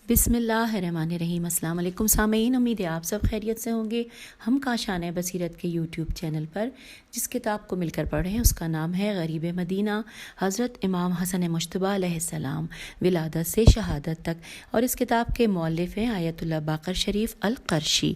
بسم اللہ الرحمن الرحیم۔ السلام علیکم سامعین، امید ہے آپ سب خیریت سے ہوں گے۔ ہم کاشانۂ بصیرت کے یوٹیوب چینل پر جس کتاب کو مل کر پڑھ رہے ہیں اس کا نام ہے غریب مدینہ، حضرت امام حسن مجتبیٰ علیہ السلام ولادت سے شہادت تک، اور اس کتاب کے مؤلف ہیں آیت اللہ باقر شریف القرشی۔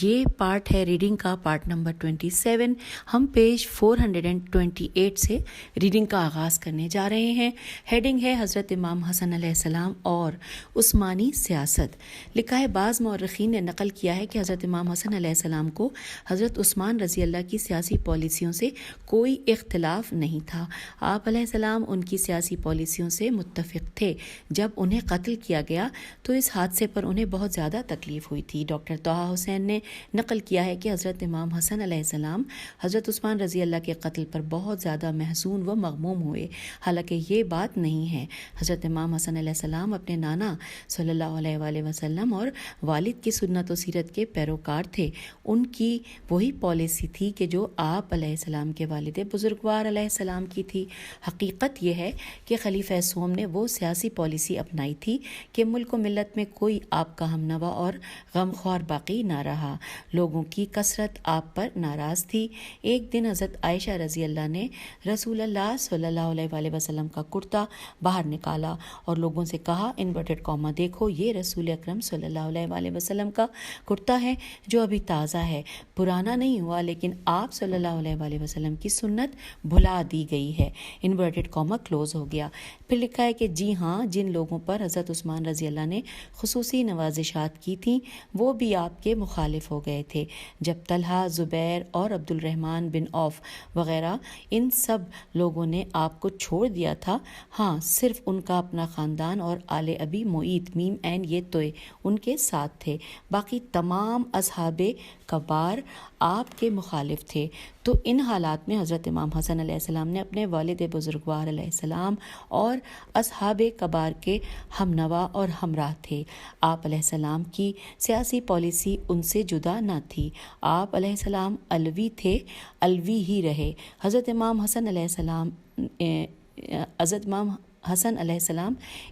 یہ پارٹ ہے ریڈنگ کا، پارٹ نمبر 27۔ ہم پیج 428 سے ریڈنگ کا آغاز کرنے جا رہے ہیں۔ ہیڈنگ ہے حضرت امام حسن علیہ السلام اور عثمانی سیاست۔ لکھا ہے بعض مورخین نے نقل کیا ہے کہ حضرت امام حسن علیہ السلام کو حضرت عثمان رضی اللہ کی سیاسی پالیسیوں سے کوئی اختلاف نہیں تھا۔ آپ علیہ السلام ان کی سیاسی پالیسیوں سے متفق تھے۔ جب انہیں قتل کیا گیا تو اس حادثے پر انہیں بہت زیادہ تکلیف ہوئی تھی۔ ڈاکٹر طہ حسین نے نقل کیا ہے کہ حضرت امام حسن علیہ السلام حضرت عثمان رضی اللہ کے قتل پر بہت زیادہ محزون و مغموم ہوئے، حالانکہ یہ بات نہیں ہے۔ حضرت امام حسن علیہ السلام اپنے نانا صلی اللہ علیہ وآلہ وسلم اور والد کی سنت و سیرت کے پیروکار تھے۔ ان کی وہی پالیسی تھی کہ جو آپ علیہ السلام کے والد بزرگوار علیہ السلام کی تھی۔ حقیقت یہ ہے کہ خلیفہ سوم نے وہ سیاسی پالیسی اپنائی تھی کہ ملک و ملت میں کوئی آپ کا ہمنوا اور غمخوار باقی نہ رہا۔ لوگوں کی کثرت آپ پر ناراض تھی۔ ایک دن حضرت عائشہ رضی اللہ نے رسول اللہ صلی اللہ علیہ وآلہ وسلم کا کرتا باہر نکالا اور لوگوں سے کہا، انورٹڈ کاما دیکھو، یہ رسول اکرم صلی اللہ علیہ وآلہ وسلم کا کرتا ہے جو ابھی تازہ ہے، پرانا نہیں ہوا، لیکن آپ صلی اللہ علیہ وآلہ وسلم کی سنت بھلا دی گئی ہے۔ انورٹڈ کاما کلوز ہو گیا۔ پھر لکھا ہے کہ جی ہاں، جن لوگوں پر حضرت عثمان رضی اللہ نے خصوصی نوازشات کی تھیں وہ بھی آپ کے مخالف ہو گئے تھے۔ جب طلحہ، زبیر اور عبد الرحمن بن عوف وغیرہ ان سب لوگوں نے آپ کو چھوڑ دیا تھا، ہاں صرف ان کا اپنا خاندان اور آل ابی معیط میم این یہ توئے ان کے ساتھ تھے، باقی تمام اصحاب کبار آپ کے مخالف تھے۔ تو ان حالات میں حضرت امام حسن علیہ السلام نے اپنے والد بزرگوار علیہ السلام اور اصحاب کبار کے ہم نوا اور ہمراہ تھے۔ آپ علیہ السلام کی سیاسی پالیسی ان سے جدا نہ تھی۔ آپ علیہ السلام علوی تھے، علوی ہی رہے۔ حضرت امام حسن علیہ السلام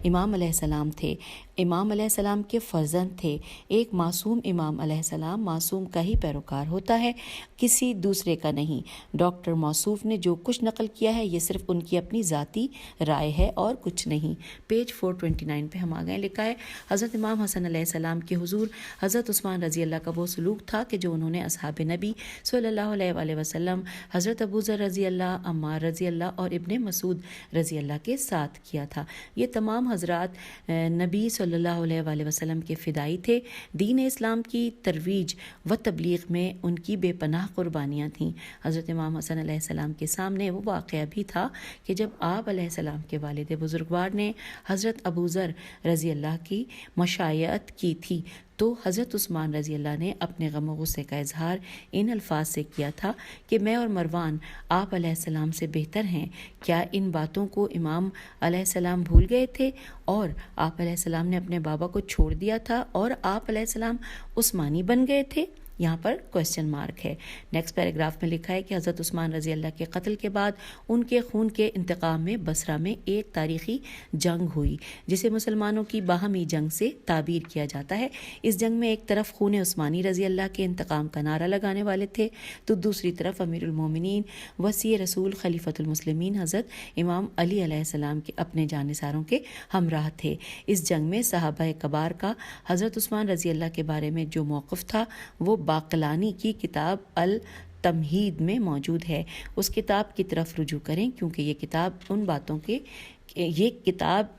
امام علیہ السلام تھے، امام علیہ السلام کے فرزند تھے۔ ایک معصوم امام علیہ السلام معصوم کا ہی پیروکار ہوتا ہے، کسی دوسرے کا نہیں۔ ڈاکٹر موصوف نے جو کچھ نقل کیا ہے یہ صرف ان کی اپنی ذاتی رائے ہے اور کچھ نہیں۔ پیج 429 پہ ہم آ گئے۔ لکھا ہے حضرت امام حسن علیہ السلام کے حضور حضرت عثمان رضی اللہ کا وہ سلوک تھا کہ جو انہوں نے اصحاب نبی صلی اللہ علیہ وآلہ وسلم، حضرت ابو ذر رضی اللہ، عمار رضی اللہ اور ابن مسعود رضی اللہ کے ساتھ کیا تھا۔ یہ تمام حضرات نبی صلی اللہ علیہ وآلہ وسلم کے فدائی تھے۔ دین اسلام کی ترویج و تبلیغ میں ان کی بے پناہ قربانیاں تھیں۔ حضرت امام حسن علیہ السلام کے سامنے وہ واقعہ بھی تھا کہ جب آپ علیہ السلام کے والد بزرگوار نے حضرت ابو ذر رضی اللہ کی مشایعت کی تھی تو حضرت عثمان رضی اللہ نے اپنے غم و غصے کا اظہار ان الفاظ سے کیا تھا کہ میں اور مروان آپ علیہ السلام سے بہتر ہیں۔ کیا ان باتوں کو امام علیہ السلام بھول گئے تھے اور آپ علیہ السلام نے اپنے بابا کو چھوڑ دیا تھا اور آپ علیہ السلام عثمانی بن گئے تھے؟ یہاں پر کوسچن مارک ہے۔ نیکسٹ پیراگراف میں لکھا ہے کہ حضرت عثمان رضی اللہ کے قتل کے بعد ان کے خون کے انتقام میں بصرہ میں ایک تاریخی جنگ ہوئی جسے مسلمانوں کی باہمی جنگ سے تعبیر کیا جاتا ہے۔ اس جنگ میں ایک طرف خون عثمانی رضی اللہ کے انتقام کا نعرہ لگانے والے تھے تو دوسری طرف امیر المومنین وصی رسول خلیفۃ المسلمین حضرت امام علی علیہ السلام کے اپنے جانثاروں کے ہمراہ تھے۔ اس جنگ میں صحابہ کبار کا حضرت عثمان رضی اللہ کے بارے میں جو موقف تھا وہ باقلانی کی کتاب التمہید میں موجود ہے۔ اس کتاب کی طرف رجوع کریں کیونکہ یہ کتاب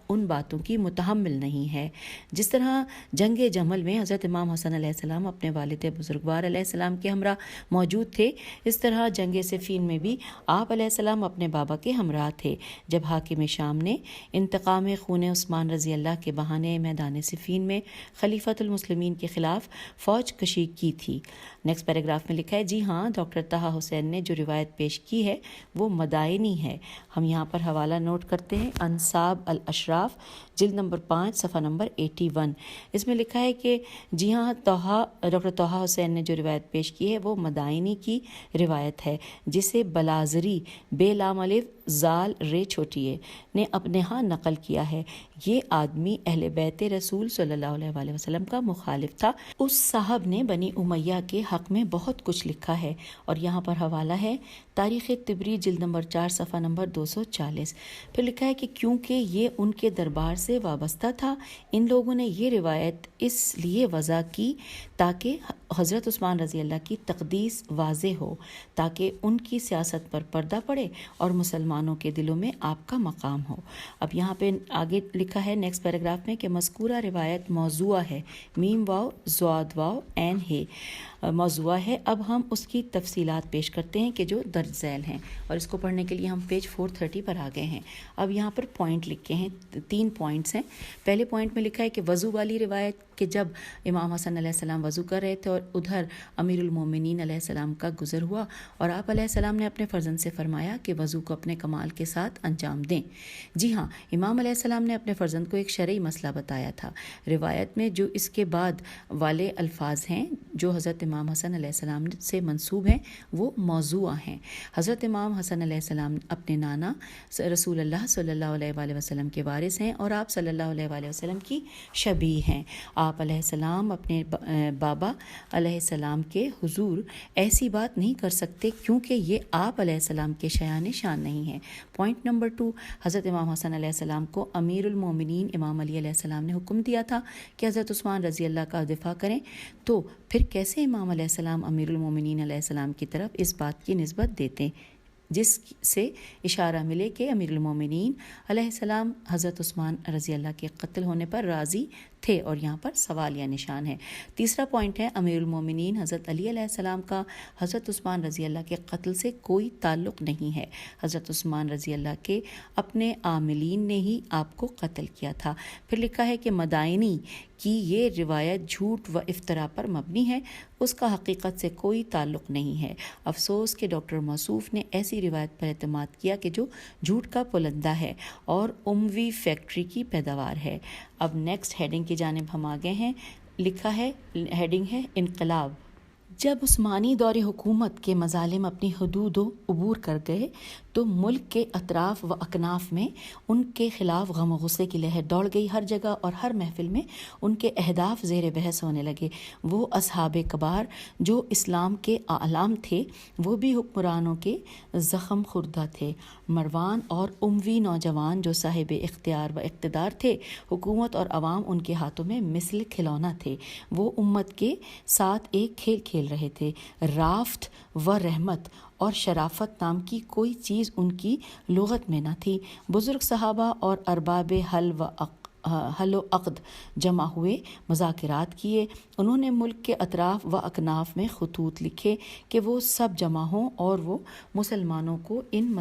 ان باتوں کی متحمل نہیں ہے۔ جس طرح جنگ جمل میں حضرت امام حسن علیہ السلام اپنے والد بزرگوار علیہ السلام کے ہمراہ موجود تھے، اس طرح جنگ صفین میں بھی آپ علیہ السلام اپنے بابا کے ہمراہ تھے جب حاکم شام نے انتقام خون عثمان رضی اللہ کے بہانے میدان صفین میں خلیفۃ المسلمین کے خلاف فوج کشی کی تھی۔ نیکسٹ پیراگراف میں لکھا ہے جی ہاں، ڈاکٹر طہ حسین نے جو روایت پیش کی ہے وہ مدائنی ہے۔ ہم یہاں پر حوالہ نوٹ کرتے ہیں انصاب الاشراف جلد نمبر 5 صفحہ نمبر 81۔ اس میں لکھا ہے کہ جی ہاں، ڈاکٹر طہٰ حسین نے جو روایت پیش کی ہے وہ مدائنی کی روایت ہے، جسے بلازری بے لام الف زال رے چھوٹیے نے اپنے ہاں نقل کیا ہے۔ یہ آدمی اہل بیت رسول صلی اللہ علیہ وآلہ وسلم کا مخالف تھا۔ اس صاحب نے بنی امیہ کے حق میں بہت کچھ لکھا ہے، اور یہاں پر حوالہ ہے تاریخ طبری جلد نمبر 4 صفحہ نمبر 240۔ پھر لکھا ہے کہ کیونکہ یہ ان کے دربار سے وابستہ تھا، ان لوگوں نے یہ روایت اس لیے وضع کی تاکہ حضرت عثمان رضی اللہ کی تقدیس واضح ہو، تاکہ ان کی سیاست پر پردہ پڑے اور مسلمانوں کے دلوں میں آپ کا مقام ہو۔ اب یہاں پہ آگے لکھا ہے نیکسٹ پیراگراف میں کہ مذکورہ روایت موضوع ہے، میم واو زواد واو عین ہے، موضوع ہے۔ اب ہم اس کی تفصیلات پیش کرتے ہیں کہ جو درج ذیل ہیں، اور اس کو پڑھنے کے لیے ہم پیج 430 پر آ گئے ہیں۔ اب یہاں پر پوائنٹ لکھے ہیں، 3 پوائنٹس ہیں۔ پہلے پوائنٹ میں لکھا ہے کہ وضو والی روایت کہ جب امام حسن علیہ السلام وضو کر رہے تھے اور ادھر امیر المومنین علیہ السلام کا گزر ہوا، اور آپ علیہ السلام نے اپنے فرزند سے فرمایا کہ وضو کو اپنے کمال کے ساتھ انجام دیں۔ جی ہاں، امام علیہ السلام نے اپنے فرزند کو ایک شرعی مسئلہ بتایا تھا۔ روایت میں جو اس کے بعد والے الفاظ ہیں جو حضرت امام حسن علیہ السلام سے منسوب ہیں وہ موضوع ہیں۔ حضرت امام حسن علیہ السلام اپنے نانا رسول اللہ صلی اللہ علیہ وآلہ وسلم کے وارث ہیں، اور آپ صلی اللہ علیہ وآلہ وسلم کی شبیہ ہیں۔ آپ علیہ السلام اپنے بابا علیہ السلام کے حضور ایسی بات نہیں کر سکتے کیونکہ یہ آپ علیہ السلام کے شایان شان نہیں ہیں۔ پوائنٹ نمبر 2، حضرت امام حسن علیہ السلام کو امیر المومنین امام علی علیہ السلام نے حکم دیا تھا کہ حضرت عثمان رضی اللہ کا دفاع کریں، تو پھر کیسے امام علیہ السلام امیر المومنین علیہ السلام کی طرف اس بات کی نسبت دیتے جس سے اشارہ ملے کہ امیر المومنین علیہ السلام حضرت عثمان رضی اللہ کے قتل ہونے پر راضی تھے، اور یہاں پر سوالیہ نشان ہے۔ تیسرا پوائنٹ ہے امیر المومنین حضرت علی علیہ السلام کا حضرت عثمان رضی اللہ کے قتل سے کوئی تعلق نہیں ہے۔ حضرت عثمان رضی اللہ کے اپنے عاملین نے ہی آپ کو قتل کیا تھا۔ پھر لکھا ہے کہ مدائنی کی یہ روایت جھوٹ و افتراء پر مبنی ہے، اس کا حقیقت سے کوئی تعلق نہیں ہے۔ افسوس کہ ڈاکٹر موصوف نے ایسی روایت پر اعتماد کیا کہ جو جھوٹ کا پلندہ ہے اور اموی فیکٹری کی پیداوار ہے۔ اب نیکسٹ ہیڈنگ کی جانب ہم آگے ہیں۔ لکھا ہے، ہیڈنگ ہے انقلاب۔ جب عثمانی دور حکومت کے مظالم اپنی حدود و عبور کر گئے تو ملک کے اطراف و اکناف میں ان کے خلاف غم و غصے کی لہر دوڑ گئی۔ ہر جگہ اور ہر محفل میں ان کے اہداف زیر بحث ہونے لگے۔ وہ اصحاب کبار جو اسلام کے اعلام تھے وہ بھی حکمرانوں کے زخم خوردہ تھے۔ مروان اور اموی نوجوان جو صاحب اختیار و اقتدار تھے، حکومت اور عوام ان کے ہاتھوں میں مثل کھلونا تھے۔ وہ امت کے ساتھ ایک کھیل کھیل رہے تھے۔ رافت و رحمت اور شرافت نام کی کوئی چیز ان کی لغت میں نہ تھی۔ بزرگ صحابہ اور ارباب حل و عقد جمع ہوئے، مذاکرات کیے۔ انہوں نے ملک کے اطراف و اکناف میں خطوط لکھے کہ وہ سب جمع ہوں اور وہ مسلمانوں کو ان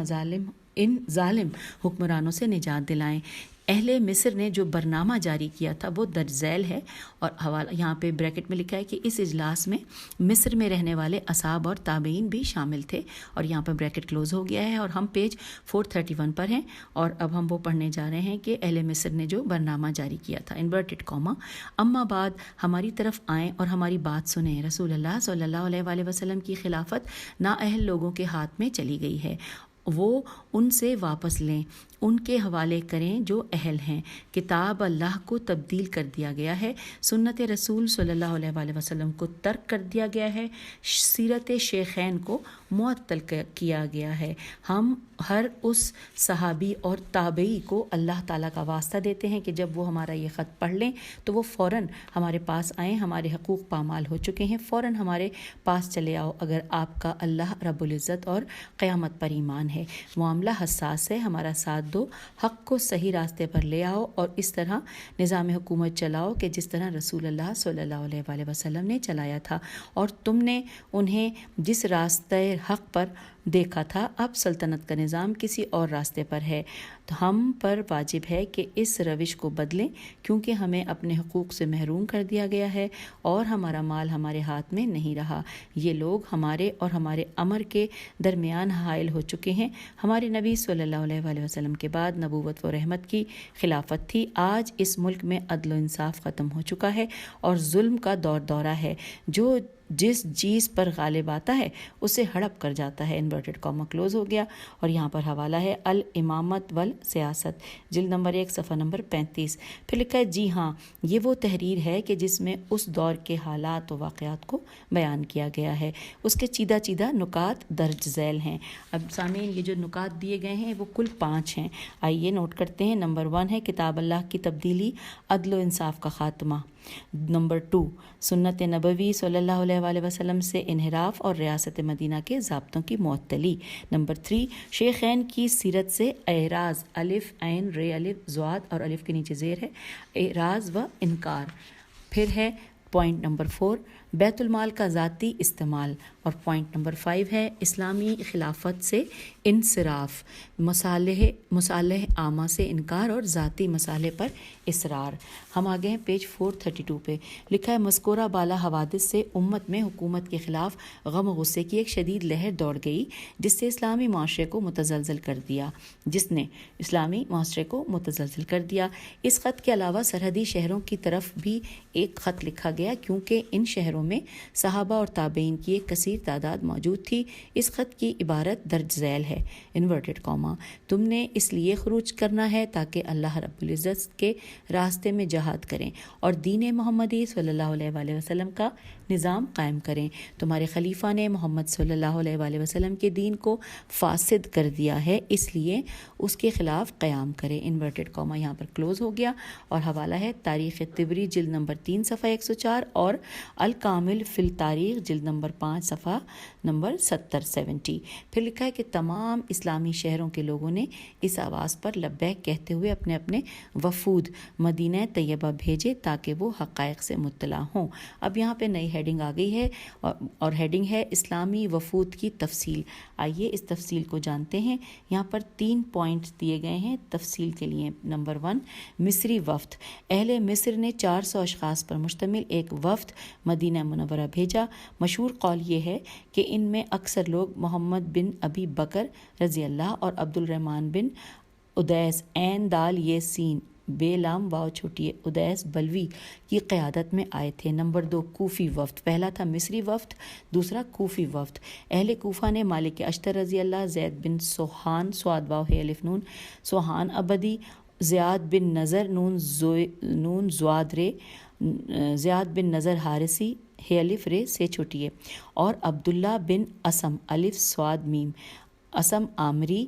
ظالم حکمرانوں سے نجات دلائیں۔ اہل مصر نے جو برنامہ جاری کیا تھا وہ درج ذیل ہے، اور حوالہ یہاں پہ بریکٹ میں لکھا ہے کہ اس اجلاس میں مصر میں رہنے والے اصحاب اور تابعین بھی شامل تھے، اور یہاں پہ بریکٹ کلوز ہو گیا ہے، اور ہم پیج 431 پر ہیں، اور اب ہم وہ پڑھنے جا رہے ہیں کہ اہل مصر نے جو برنامہ جاری کیا تھا، انورٹڈ کاما، اما بعد ہماری طرف آئیں اور ہماری بات سنیں۔ رسول اللہ صلی اللہ علیہ وآلہ وسلم کی خلافت نااہل لوگوں کے ہاتھ میں چلی گئی ہے، وہ ان سے واپس لیں، ان کے حوالے کریں جو اہل ہیں۔ کتاب اللہ کو تبدیل کر دیا گیا ہے، سنت رسول صلی اللہ علیہ وآلہ وسلم کو ترک کر دیا گیا ہے، سیرت شیخین کو معطل کیا گیا ہے۔ ہم ہر اس صحابی اور تابعی کو اللہ تعالیٰ کا واسطہ دیتے ہیں کہ جب وہ ہمارا یہ خط پڑھ لیں تو وہ فوراً ہمارے پاس آئیں، ہمارے حقوق پامال ہو چکے ہیں، فوراً ہمارے پاس چلے آؤ اگر آپ کا اللہ رب العزت اور قیامت پر ایمان ہے۔ معاملہ حساس ہے، ہمارا ساتھ دو، حق کو صحیح راستے پر لے آؤ اور اس طرح نظام حکومت چلاؤ کہ جس طرح رسول اللہ صلی اللہ علیہ وآلہ وسلم نے چلایا تھا، اور تم نے انہیں جس راستے حق پر دیکھا تھا، اب سلطنت کا نظام کسی اور راستے پر ہے، تو ہم پر واجب ہے کہ اس روش کو بدلیں، کیونکہ ہمیں اپنے حقوق سے محروم کر دیا گیا ہے اور ہمارا مال ہمارے ہاتھ میں نہیں رہا۔ یہ لوگ ہمارے اور ہمارے امر کے درمیان حائل ہو چکے ہیں۔ ہمارے نبی صلی اللہ علیہ وآلہ وسلم کے بعد نبوت و رحمت کی خلافت تھی۔ آج اس ملک میں عدل و انصاف ختم ہو چکا ہے اور ظلم کا دورہ ہے۔ جو جس چیز پر غالب آتا ہے اسے ہڑپ کر جاتا ہے۔ انورٹڈ کاما کلوز ہو گیا، اور یہاں پر حوالہ ہے الامامت والسیاست، جلد نمبر 1 صفحہ نمبر 35۔ پھر لکھا ہے جی ہاں، یہ وہ تحریر ہے کہ جس میں اس دور کے حالات و واقعات کو بیان کیا گیا ہے۔ اس کے چیدہ نکات درج ذیل ہیں۔ اب سامعین، یہ جو نکات دیے گئے ہیں وہ کل 5 ہیں، آئیے نوٹ کرتے ہیں۔ نمبر 1 ہے کتاب اللہ کی تبدیلی، عدل و انصاف کا خاتمہ۔ نمبر 2، سنت نبوی صلی اللہ علیہ وآلہ وسلم سے انحراف اور ریاست مدینہ کے ضابطوں کی معطلی۔ نمبر 3، شیخین کی سیرت سے اعراض، الف عین رے الف ضاد اور الف کے نیچے زیر ہے، اعراض و انکار۔ پھر ہے پوائنٹ نمبر 4، بیت المال کا ذاتی استعمال، اور پوائنٹ نمبر 5 ہے اسلامی خلافت سے انصراف، مصالح عامہ سے انکار اور ذاتی مسئلے پر اصرار۔ ہم آگے ہیں پیج 432 پہ، لکھا ہے مذکورہ بالا حوادث سے امت میں حکومت کے خلاف غم و غصے کی ایک شدید لہر دوڑ گئی، جس نے اسلامی معاشرے کو متزلزل کر دیا۔ اس خط کے علاوہ سرحدی شہروں کی طرف بھی ایک خط لکھا گیا، کیونکہ ان شہروں میں صحابہ اور تابعین کی ایک کثیر تعداد موجود تھی۔ اس خط کی عبارت درج ذیل ہے، انورٹڈ کاما، تم نے اس لیے خروج کرنا ہے تاکہ اللہ رب العزت کے راستے میں جہاد کریں اور دین محمدی صلی اللہ علیہ وآلہ وسلم کا نظام قائم کریں۔ تمہارے خلیفہ نے محمد صلی اللہ علیہ وآلہ وسلم کے دین کو فاسد کر دیا ہے، اس لیے اس کے خلاف قیام کریں۔ انورٹڈ کاما یہاں پر کلوز ہو گیا، اور حوالہ ہے تاریخ طبری جلد نمبر 3 صفحہ 104 اور الکامل فی التاریخ جلد نمبر 5 صفحہ نمبر 70۔ پھر لکھا ہے کہ تمام اسلامی شہروں کے لوگوں نے اس آواز پر لبیک کہتے ہوئے اپنے اپنے وفود مدینہ طیبہ بھیجے تاکہ وہ حقائق سے مطلع ہوں۔ اب یہاں پہ نئی ہیڈنگ آ گئی ہے، اور ہیڈنگ ہے اسلامی وفود کی تفصیل۔ آئیے اس تفصیل کو جانتے ہیں۔ یہاں پر 3 پوائنٹس دیے گئے ہیں تفصیل کے لیے۔ نمبر 1، مصری وفد، اہل مصر نے 400 اشخاص پر مشتمل ایک وفد مدینہ منورہ بھیجا۔ مشہور قول یہ ہے کہ ان میں اکثر لوگ محمد بن ابی بکر رضی اللہ اور عبد الرحمن بن ادیس عین دال یہ سین بے لام واو چھوٹی ادیس بلوی کی قیادت میں آئے تھے۔ نمبر 2، کوفی وفد، پہلا تھا مصری وفد، دوسرا کوفی وفد۔ اہل کوفہ نے مالک اشتر رضی اللہ، زید بن سوحان سواد واو ہے الف نون سوحان ابدی، زیاد بن نظر نون زواد رے، زیاد بن نظر حارثی ہے الف رے سے چھوٹی ہے، اور عبداللہ بن اسم الف سواد میم اسم عامری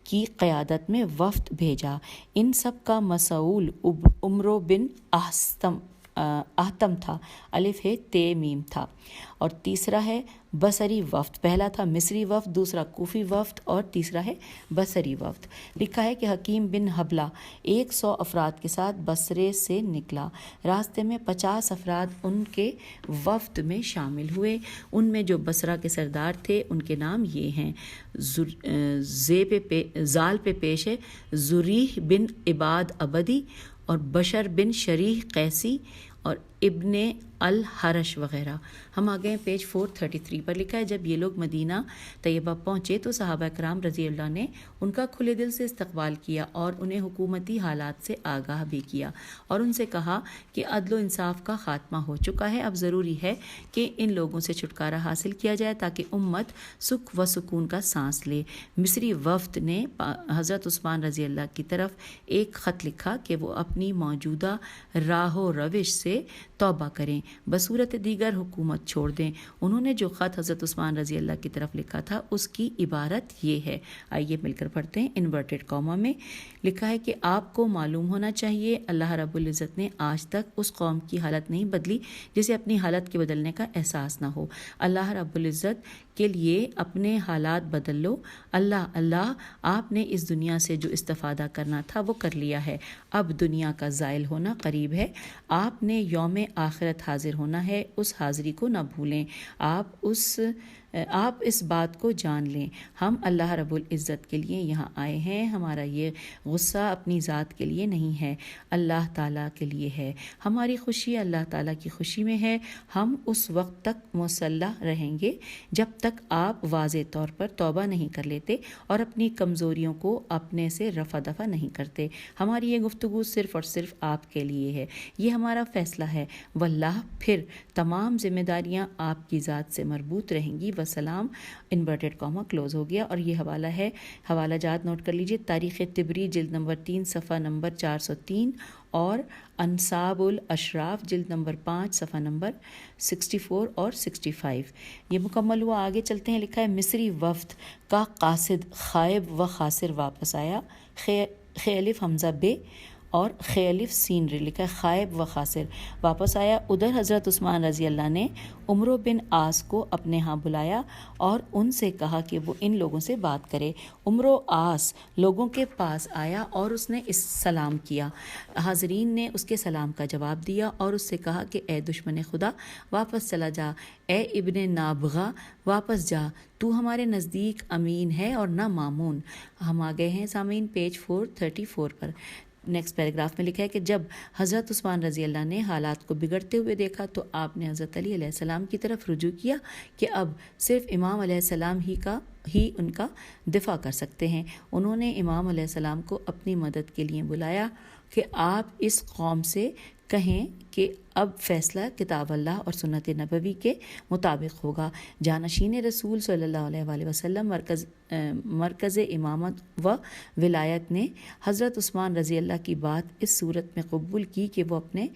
کی قیادت میں وفد بھیجا۔ ان سب کا مسئول عمرو بن احتم تھا، الف ہے تے میم تھا۔ اور تیسرا ہے بصری وفد، پہلا تھا مصری وفد، دوسرا کوفی وفد اور تیسرا ہے بصری وفد۔ لکھا ہے کہ حکیم بن حبلہ 100 افراد کے ساتھ بصرے سے نکلا، راستے میں 50 افراد ان کے وفد میں شامل ہوئے۔ ان میں جو بصرہ کے سردار تھے ان کے نام یہ ہیں، زال پہ پیش ہے زریح بن عباد ابدی اور بشر بن شریح قیسی اور ابن الحرش وغیرہ۔ ہم آگئے ہیں پیج 433 پر، لکھا ہے جب یہ لوگ مدینہ طیبہ پہنچے تو صحابہ کرام رضی اللہ نے ان کا کھلے دل سے استقبال کیا اور انہیں حکومتی حالات سے آگاہ بھی کیا، اور ان سے کہا کہ عدل و انصاف کا خاتمہ ہو چکا ہے، اب ضروری ہے کہ ان لوگوں سے چھٹکارا حاصل کیا جائے تاکہ امت سکھ و سکون کا سانس لے۔ مصری وفد نے حضرت عثمان رضی اللہ کی طرف ایک خط لکھا کہ وہ اپنی موجودہ راہ و روش سے توبہ کریں، بصورت دیگر حکومت چھوڑ دیں۔ انہوں نے جو خط حضرت عثمان رضی اللہ کی طرف لکھا تھا اس کی عبارت یہ ہے، آئیے مل کر پڑھتے ہیں۔ انورٹڈ کاما میں لکھا ہے کہ آپ کو معلوم ہونا چاہیے اللہ رب العزت نے آج تک اس قوم کی حالت نہیں بدلی جسے اپنی حالت کے بدلنے کا احساس نہ ہو۔ اللہ رب العزت کے لیے اپنے حالات بدل لو۔ اللہ آپ نے اس دنیا سے جو استفادہ کرنا تھا وہ کر لیا ہے، اب دنیا کا زائل ہونا قریب ہے۔ آپ نے یوم آخرت حاضر ہونا ہے، اس حاضری کو نہ بھولیں۔ آپ اس آپ اس بات کو جان لیں، ہم اللہ رب العزت کے لیے یہاں آئے ہیں، ہمارا یہ غصہ اپنی ذات کے لیے نہیں ہے، اللہ تعالیٰ کے لیے ہے، ہماری خوشی اللہ تعالیٰ کی خوشی میں ہے، ہم اس وقت تک مسلح رہیں گے جب تک آپ واضح طور پر توبہ نہیں کر لیتے اور اپنی کمزوریوں کو اپنے سے رفع دفع نہیں کرتے۔ ہماری یہ گفتگو صرف اور صرف آپ کے لیے ہے، یہ ہمارا فیصلہ ہے، واللہ پھر تمام ذمہ داریاں آپ کی ذات سے مربوط رہیں گی۔ وسلام انورٹڈ کاما کلوز ہو گیا، اور یہ حوالہ ہے، حوالہ جات نوٹ کر لیجئے، تاریخ طبری جلد نمبر 3 صفحہ نمبر 403 اور انصاب الاشراف جلد نمبر 5 صفحہ نمبر 64 اور 65۔ یہ مکمل ہوا، آگے چلتے ہیں۔ لکھا ہے مصری وفد کا قاصد خائب و خاسر واپس آیا، خیلف حمزہ بے اور خیلف سین ر، لکھا ہے خائب و خاسر واپس آیا۔ ادھر حضرت عثمان رضی اللہ نے عمرو بن عاص کو اپنے ہاں بلایا اور ان سے کہا کہ وہ ان لوگوں سے بات کرے۔ عمرو عاص لوگوں کے پاس آیا اور اس نے اس سلام کیا، حاضرین نے اس کے سلام کا جواب دیا اور اس سے کہا کہ اے دشمن خدا واپس چلا جا، اے ابن نابغہ واپس جا، تو ہمارے نزدیک امین ہے اور نہ مامون۔ ہم آ گئے ہیں سامعین پیج 434 پر۔ نیکسٹ پیراگراف میں لکھا ہے کہ جب حضرت عثمان رضی اللہ نے حالات کو بگڑتے ہوئے دیکھا تو آپ نے حضرت علی علیہ السلام کی طرف رجوع کیا کہ اب صرف امام علیہ السلام ہی ان کا دفاع کر سکتے ہیں۔ انہوں نے امام علیہ السلام کو اپنی مدد کے لیے بلایا کہ آپ اس قوم سے کہیں کہ اب فیصلہ کتاب اللہ اور سنت نبوی کے مطابق ہوگا۔ جانشین رسول صلی اللہ علیہ وآلہ وسلم مرکز امامت و ولایت نے حضرت عثمان رضی اللہ کی بات اس صورت میں قبول کی کہ وہ اپنے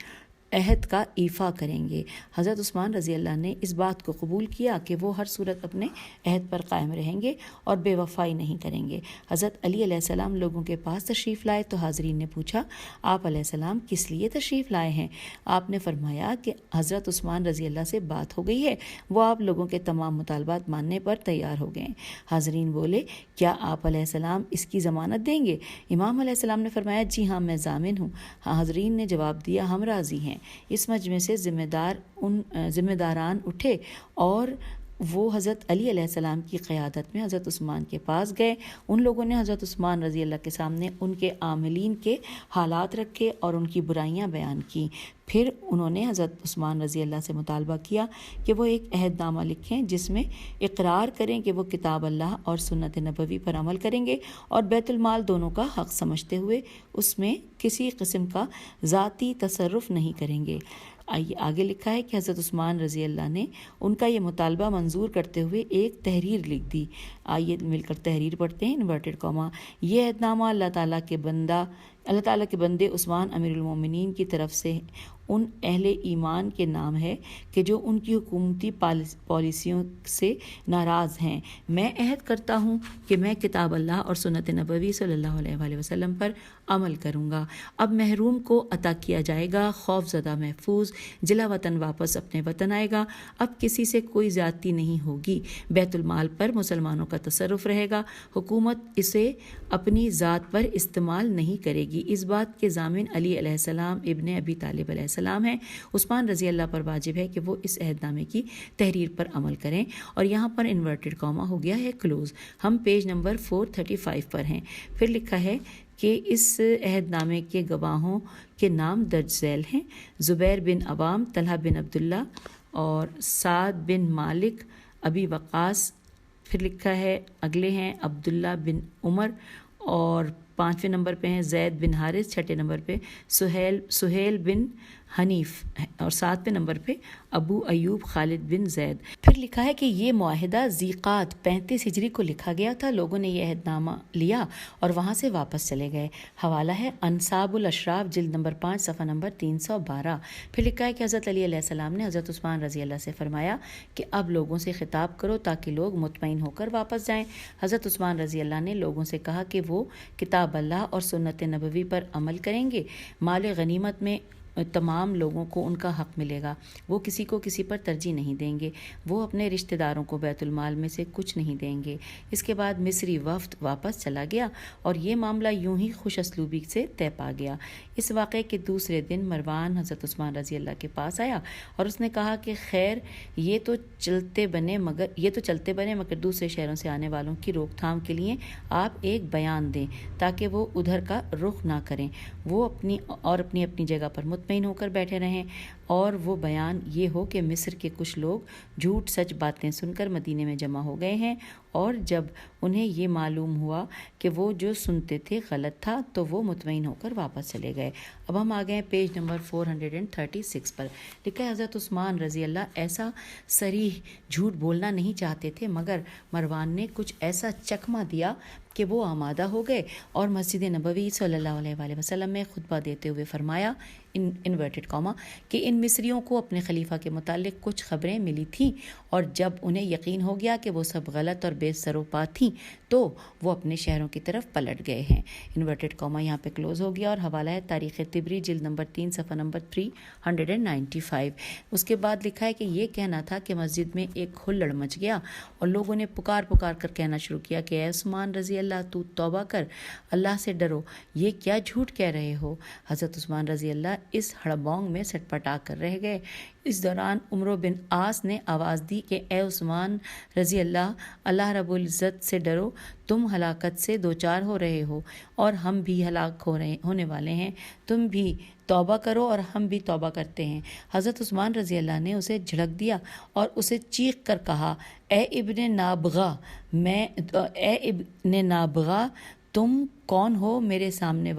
عہد کا ایفا کریں گے۔ حضرت عثمان رضی اللہ نے اس بات کو قبول کیا کہ وہ ہر صورت اپنے عہد پر قائم رہیں گے اور بے وفائی نہیں کریں گے۔ حضرت علی علیہ السلام لوگوں کے پاس تشریف لائے تو حاضرین نے پوچھا آپ علیہ السلام کس لیے تشریف لائے ہیں؟ آپ نے فرمایا کہ حضرت عثمان رضی اللہ سے بات ہو گئی ہے، وہ آپ لوگوں کے تمام مطالبات ماننے پر تیار ہو گئے ہیں۔ حاضرین بولے کیا آپ علیہ السلام اس کی ضمانت دیں گے؟ امام علیہ السلام نے فرمایا جی ہاں میں ضامن ہوں۔ حاضرین نے جواب دیا ہم راضی ہیں۔ اس مجمع سے ذمہ داران اٹھے اور وہ حضرت علی علیہ السلام کی قیادت میں حضرت عثمان کے پاس گئے۔ ان لوگوں نے حضرت عثمان رضی اللہ کے سامنے ان کے عاملین کے حالات رکھے اور ان کی برائیاں بیان کی۔ پھر انہوں نے حضرت عثمان رضی اللہ سے مطالبہ کیا کہ وہ ایک عہد نامہ لکھیں جس میں اقرار کریں کہ وہ کتاب اللہ اور سنت نبوی پر عمل کریں گے اور بیت المال دونوں کا حق سمجھتے ہوئے اس میں کسی قسم کا ذاتی تصرف نہیں کریں گے۔ آگے لکھا ہے کہ حضرت عثمان رضی اللہ نے ان کا یہ مطالبہ منظور کرتے ہوئے ایک تحریر لکھ دی۔ آئیے مل کر تحریر پڑھتے ہیں، انورٹڈ کاما۔ یہ عہد نامہ اللہ تعالیٰ کے بندے عثمان امیر المومنین کی طرف سے ان اہل ایمان کے نام ہے کہ جو ان کی حکومتی پالیسیوں سے ناراض ہیں۔ میں عہد کرتا ہوں کہ میں کتاب اللہ اور سنت نبوی صلی اللہ علیہ وآلہ وسلم پر عمل کروں گا۔ اب محروم کو عطا کیا جائے گا، خوف زدہ محفوظ جلا وطن واپس اپنے وطن آئے گا۔ اب کسی سے کوئی زیادتی نہیں ہوگی، بیت المال پر مسلمانوں کا تصرف رہے گا، حکومت اسے اپنی ذات پر استعمال نہیں کرے گی۔ اس بات کے ضامن علی علیہ السلام ابن ابی طالب علیہ السلام ہیں۔ عثمان رضی اللہ پر واجب ہے کہ وہ اس عہد نامے کی تحریر پر عمل کریں، اور یہاں پر انورٹڈ کاما ہو گیا ہے کلوز۔ ہم پیج نمبر 435 پر ہیں۔ پھر لکھا ہے کہ اس عہد نامے کے گواہوں کے نام درج ذیل ہیں: زبیر بن عوام، طلحہ بن عبداللہ اور سعد بن مالک، ابی وقاص۔ پھر لکھا ہے اگلے ہیں عبداللہ بن عمر، اور 5ویں نمبر پہ ہیں زید بن حارث، 6 نمبر پہ سہیل بن حنیف، اور 7ویں نمبر پہ ابو ایوب خالد بن زید۔ پھر لکھا ہے کہ یہ معاہدہ ذیقعد 35 ہجری کو لکھا گیا تھا۔ لوگوں نے یہ عہد نامہ لیا اور وہاں سے واپس چلے گئے۔ حوالہ ہے انصاب الاشراف جلد نمبر 5 صفحہ نمبر 312۔ پھر لکھا ہے کہ حضرت علی علیہ السلام نے حضرت عثمان رضی اللہ سے فرمایا کہ اب لوگوں سے خطاب کرو تاکہ لوگ مطمئن ہو کر واپس جائیں۔ حضرت عثمان رضی اللہ نے لوگوں سے کہا کہ وہ کتاب اللہ اور سنت نبوی پر عمل کریں گے، مال غنیمت میں تمام لوگوں کو ان کا حق ملے گا، وہ کسی کو کسی پر ترجیح نہیں دیں گے، وہ اپنے رشتہ داروں کو بیت المال میں سے کچھ نہیں دیں گے۔ اس کے بعد مصری وفد واپس چلا گیا اور یہ معاملہ یوں ہی خوش اسلوبی سے طے پا گیا۔ اس واقعے کے دوسرے دن مروان حضرت عثمان رضی اللہ کے پاس آیا اور اس نے کہا کہ خیر، یہ تو چلتے بنے مگر دوسرے شہروں سے آنے والوں کی روک تھام کے لیے آپ ایک بیان دیں تاکہ وہ ادھر کا رخ نہ کریں، وہ اپنی جگہ پر مطمئن ہو کر بیٹھے رہیں، اور وہ بیان یہ ہو کہ مصر کے کچھ لوگ جھوٹ سچ باتیں سن کر مدینے میں جمع ہو گئے ہیں، اور جب انہیں یہ معلوم ہوا کہ وہ جو سنتے تھے غلط تھا تو وہ مطمئن ہو کر واپس چلے گئے۔ اب ہم آ گئے پیج نمبر 436 پر۔ لکھا ہے حضرت عثمان رضی اللہ ایسا صریح جھوٹ بولنا نہیں چاہتے تھے، مگر مروان نے کچھ ایسا چکمہ دیا کہ وہ آمادہ ہو گئے اور مسجد نبوی صلی اللہ علیہ وآلہ وسلم میں خطبہ دیتے ہوئے فرمایا انورٹڈ کاما کہ ان مصریوں کو اپنے خلیفہ کے متعلق کچھ خبریں ملی تھیں، اور جب انہیں یقین ہو گیا کہ وہ سب غلط اور بے سر و پا تھیں تو وہ اپنے شہروں کی طرف پلٹ گئے ہیں۔ انورٹڈ کاما یہاں پہ کلوز ہو گیا، اور حوالہ ہے تاریخ طبری جلد نمبر 3 صفحہ نمبر 395۔ اس کے بعد لکھا ہے کہ یہ کہنا تھا کہ مسجد میں ایک ہلڑ مچ گیا اور لوگوں نے پکار کر کہنا شروع کیا کہ اے عثمان رضی اللہ، تو توبہ کر، اللہ سے ڈرو، یہ کیا جھوٹ کہہ رہے ہو۔ حضرت عثمان رضی اللہ اس ہڑبونگ میں سٹ پٹا کر رہ گئے۔ اس دوران عمرو بن عاص نے آواز دی کہ اے عثمان رضی اللہ، اللہ رب العزت سے ڈرو، تم ہلاکت سے دوچار ہو رہے ہو اور ہم بھی ہلاک ہونے والے ہیں، تم بھی توبہ کرو اور ہم بھی توبہ کرتے ہیں۔ حضرت عثمان رضی اللہ نے اسے جھڑک دیا اور اسے چیخ کر کہا، اے ابن نابغہ، تم کون ہو میرے سامنے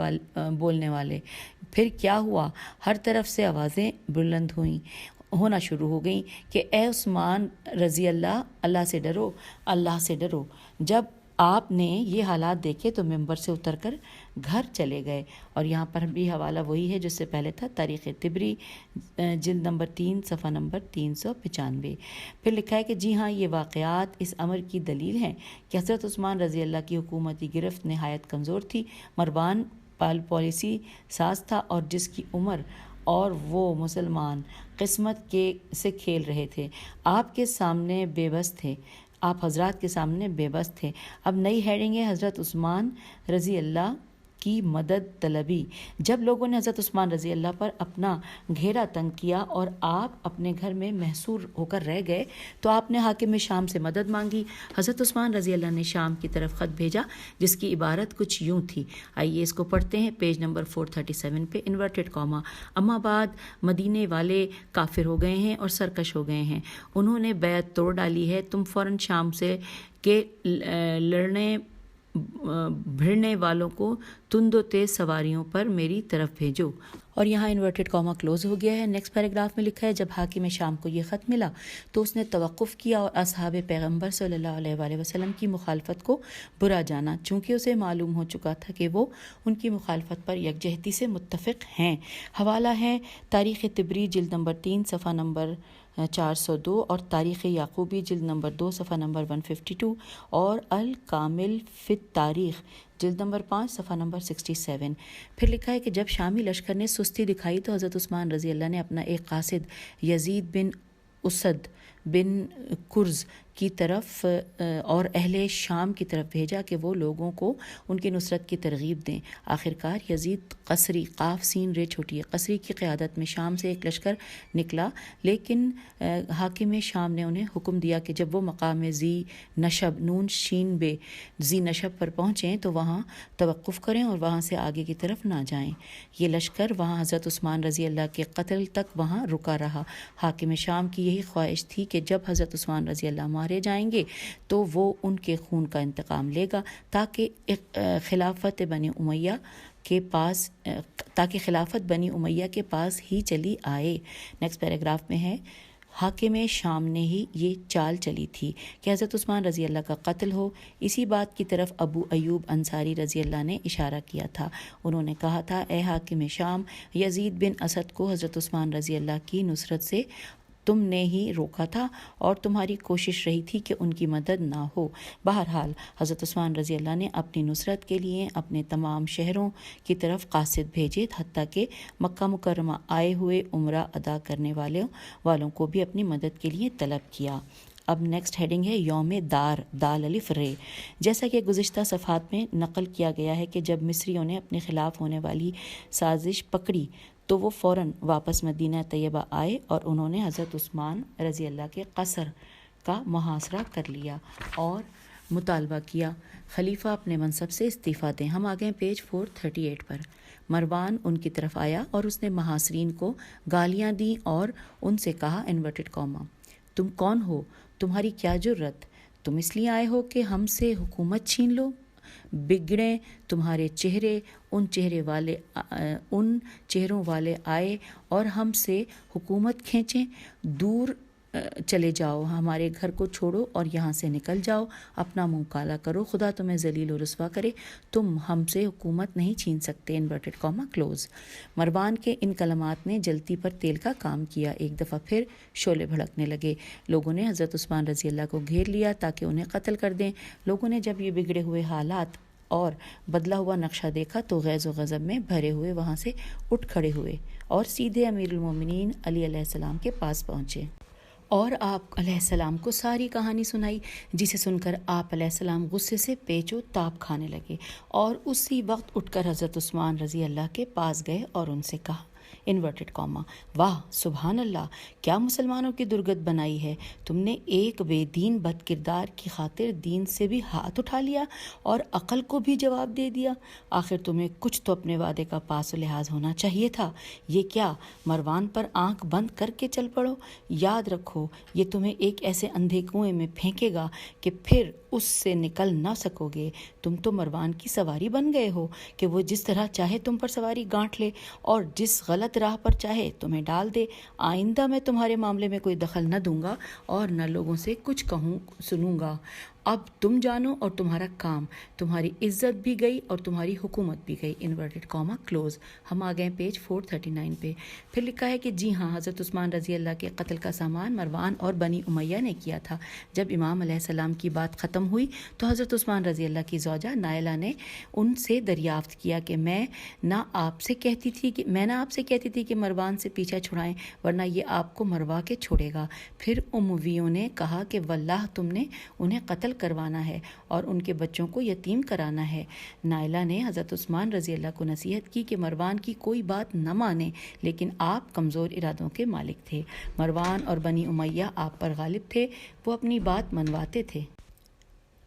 بولنے والے؟ پھر کیا ہوا؟ ہر طرف سے آوازیں بلند ہونا شروع ہو گئیں کہ اے عثمان رضی اللہ، اللہ سے ڈرو، اللہ سے ڈرو۔ جب آپ نے یہ حالات دیکھے تو ممبر سے اتر کر گھر چلے گئے، اور یہاں پر بھی حوالہ وہی ہے جس سے پہلے تھا، تاریخ طبری جلد نمبر 3 صفحہ نمبر 395۔ پھر لکھا ہے کہ جی ہاں، یہ واقعات اس امر کی دلیل ہیں کہ حضرت عثمان رضی اللہ کی حکومتی گرفت نہایت کمزور تھی۔ مروان پالیسی ساز تھا اور جس کی عمر اور وہ مسلمان قسمت سے کھیل رہے تھے، آپ کے سامنے بے بس تھے، آپ حضرات کے سامنے بے بس تھے۔ اب نئی ہیڈنگ ہے حضرت عثمان رضی اللہ کی مدد طلبی۔ جب لوگوں نے حضرت عثمان رضی اللہ پر اپنا گھیرا تنگ کیا اور آپ اپنے گھر میں محصور ہو کر رہ گئے تو آپ نے حاکم شام سے مدد مانگی۔ حضرت عثمان رضی اللہ نے شام کی طرف خط بھیجا جس کی عبارت کچھ یوں تھی، آئیے اس کو پڑھتے ہیں، پیج نمبر 437 پہ، انورٹڈ کاما، اما بعد مدینے والے کافر ہو گئے ہیں اور سرکش ہو گئے ہیں، انہوں نے بیعت توڑ ڈالی ہے، تم فوراً شام سے کے لڑنے بھیڑنے والوں کو تند و تیز سواریوں پر میری طرف بھیجو۔ اور یہاں انورٹڈ کاما کلوز ہو گیا ہے۔ نیکسٹ پیراگراف میں لکھا ہے جب حاکم شام کو یہ خط ملا تو اس نے توقف کیا اور اصحاب پیغمبر صلی اللہ علیہ وآلہ وسلم کی مخالفت کو برا جانا، چونکہ اسے معلوم ہو چکا تھا کہ وہ ان کی مخالفت پر یکجہتی سے متفق ہیں۔ حوالہ ہے تاریخ طبری جلد نمبر 3 صفحہ نمبر 402 اور تاریخ یعقوبی جلد نمبر 2 صفحہ نمبر 152 اور الکامل فی التاریخ جلد نمبر 5 صفحہ نمبر 67۔ پھر لکھا ہے کہ جب شامی لشکر نے سستی دکھائی تو حضرت عثمان رضی اللہ نے اپنا ایک قاصد یزید بن اسد بن کرز کی طرف اور اہل شام کی طرف بھیجا کہ وہ لوگوں کو ان کی نصرت کی ترغیب دیں۔ آخرکار یزید قصری قاف سین رے چھوٹی قصری کی قیادت میں شام سے ایک لشکر نکلا، لیکن حاکم شام نے انہیں حکم دیا کہ جب وہ مقام ذی نشب نون شین بے ذی نشب پر پہنچیں تو وہاں توقف کریں اور وہاں سے آگے کی طرف نہ جائیں۔ یہ لشکر وہاں حضرت عثمان رضی اللہ کے قتل تک وہاں رکا رہا۔ حاکم شام کی یہی خواہش تھی کہ جب حضرت عثمان رضی اللہ مارے جائیں گے تو وہ ان کے خون کا انتقام لے گا تاکہ خلافت بنی امیہ کے پاس ہی چلی آئے۔ نیکسٹ پیراگراف میں ہے حاکم شام نے ہی یہ چال چلی تھی کہ حضرت عثمان رضی اللہ کا قتل ہو۔ اسی بات کی طرف ابو ایوب انصاری رضی اللہ نے اشارہ کیا تھا۔ انہوں نے کہا تھا اے حاکم شام، یزید بن اسد کو حضرت عثمان رضی اللہ کی نصرت سے تم نے ہی روکا تھا اور تمہاری کوشش رہی تھی کہ ان کی مدد نہ ہو۔ بہرحال حضرت عثمان رضی اللہ نے اپنی نصرت کے لیے اپنے تمام شہروں کی طرف قاصد بھیجے، حتیٰ کہ مکہ مکرمہ آئے ہوئے عمرہ ادا کرنے والوں کو بھی اپنی مدد کے لیے طلب کیا۔ اب نیکسٹ ہیڈنگ ہے یوم دار، دال الف رے۔ جیسا کہ گزشتہ صفحات میں نقل کیا گیا ہے کہ جب مصریوں نے اپنے خلاف ہونے والی سازش پکڑی تو وہ فوراً واپس مدینہ طیبہ آئے اور انہوں نے حضرت عثمان رضی اللہ کے قصر کا محاصرہ کر لیا اور مطالبہ کیا خلیفہ اپنے منصب سے استعفیٰ دیں۔ ہم آگئے پیج 438 پر۔ مروان ان کی طرف آیا اور اس نے محاصرین کو گالیاں دیں اور ان سے کہا انورٹڈ کاما، تم کون ہو؟ تمہاری کیا جرت؟ تم اس لیے آئے ہو کہ ہم سے حکومت چھین لو؟ بگڑیں تمہارے چہرے، ان چہروں والے آئے اور ہم سے حکومت کھینچیں۔ دور چلے جاؤ، ہمارے گھر کو چھوڑو اور یہاں سے نکل جاؤ، اپنا منہ کالا کرو، خدا تمہیں ذلیل و رسوا کرے، تم ہم سے حکومت نہیں چھین سکتے انورٹڈ کاما کلوز۔ مروان کے ان کلمات نے جلتی پر تیل کا کام کیا۔ ایک دفعہ پھر شعلے بھڑکنے لگے۔ لوگوں نے حضرت عثمان رضی اللہ کو گھیر لیا تاکہ انہیں قتل کر دیں۔ لوگوں نے جب یہ بگڑے ہوئے حالات اور بدلا ہوا نقشہ دیکھا تو غیظ و غضب میں بھرے ہوئے وہاں سے اٹھ کھڑے ہوئے اور سیدھے امیر المومنین علی علیہ السلام کے پاس پہنچے اور آپ علیہ السلام کو ساری کہانی سنائی، جسے سن کر آپ علیہ السلام غصے سے پیچ و تاب کھانے لگے اور اسی وقت اٹھ کر حضرت عثمان رضی اللہ کے پاس گئے اور ان سے کہا انورٹڈ کاما، واہ سبحان اللہ، کیا مسلمانوں کی درگت بنائی ہے، تم نے ایک بے دین بد کردار کی خاطر دین سے بھی ہاتھ اٹھا لیا اور عقل کو بھی جواب دے دیا۔ آخر تمہیں کچھ تو اپنے وعدے کا پاس و لحاظ ہونا چاہیے تھا، یہ کیا مروان پر آنکھ بند کر کے چل پڑو؟ یاد رکھو یہ تمہیں ایک ایسے اندھے کنویں میں پھینکے گا کہ پھر اس سے نکل نہ سکو گے۔ تم تو مروان کی سواری بن گئے ہو کہ وہ جس طرح چاہے تم پر سواری گانٹھ لے اور جس غلط راہ پر چاہے تمہیں ڈال دے۔ آئندہ میں تمہارے معاملے میں کوئی دخل نہ دوں گا اور نہ لوگوں سے کچھ سنوں گا۔ اب تم جانو اور تمہارا کام، تمہاری عزت بھی گئی اور تمہاری حکومت بھی گئی انورٹڈ کاما کلوز۔ ہم آ گئے پیج 439 پہ۔ پھر لکھا ہے کہ جی ہاں، حضرت عثمان رضی اللہ کے قتل کا سامان مروان اور بنی امیہ نے کیا تھا۔ جب امام علیہ السلام کی بات ختم ہوئی تو حضرت عثمان رضی اللہ کی زوجہ نائلہ نے ان سے دریافت کیا کہ میں نہ آپ سے کہتی تھی کہ مروان سے پیچھا چھڑائیں ورنہ یہ آپ کو مروا کے چھوڑے گا۔ پھر امویوں نے کہا کہ واللہ تم نے انہیں قتل کروانا ہے اور ان کے بچوں کو یتیم کرانا ہے۔ نائلہ نے حضرت عثمان رضی اللہ کو نصیحت کی کہ مروان کی کوئی بات نہ مانے، لیکن آپ کمزور ارادوں کے مالک تھے، مروان اور بنی امیہ آپ پر غالب تھے، وہ اپنی بات منواتے تھے۔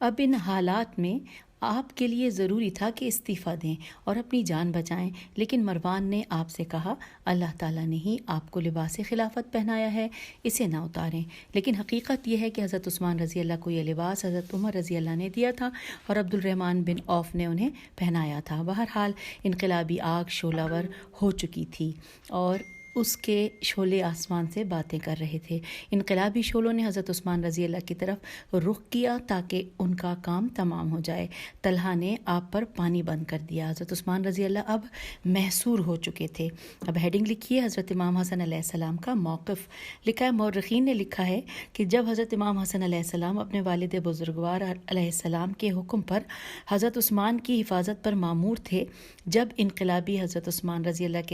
اب ان حالات میں آپ کے لیے ضروری تھا کہ استعفیٰ دیں اور اپنی جان بچائیں، لیکن مروان نے آپ سے کہا اللہ تعالیٰ نے ہی آپ کو لباس خلافت پہنایا ہے، اسے نہ اتاریں۔ لیکن حقیقت یہ ہے کہ حضرت عثمان رضی اللہ کو یہ لباس حضرت عمر رضی اللہ نے دیا تھا اور عبد الرحمن بن عوف نے انہیں پہنایا تھا۔ بہرحال انقلابی آگ شعلہ ور ہو چکی تھی اور اس کے شعلے آسمان سے باتیں کر رہے تھے۔ انقلابی شعلوں نے حضرت عثمان رضی اللہ کی طرف رخ کیا تاکہ ان کا کام تمام ہو جائے۔ طلحہ نے آپ پر پانی بند کر دیا۔ حضرت عثمان رضی اللہ اب محصور ہو چکے تھے۔ اب ہیڈنگ لکھی ہے حضرت امام حسن علیہ السلام کا موقف۔ لکھا ہے مورخین نے لکھا ہے کہ جب حضرت امام حسن علیہ السلام اپنے والد بزرگوار علیہ السلام کے حکم پر حضرت عثمان کی حفاظت پر مامور تھے، جب انقلابی حضرت عثمان رضی اللہ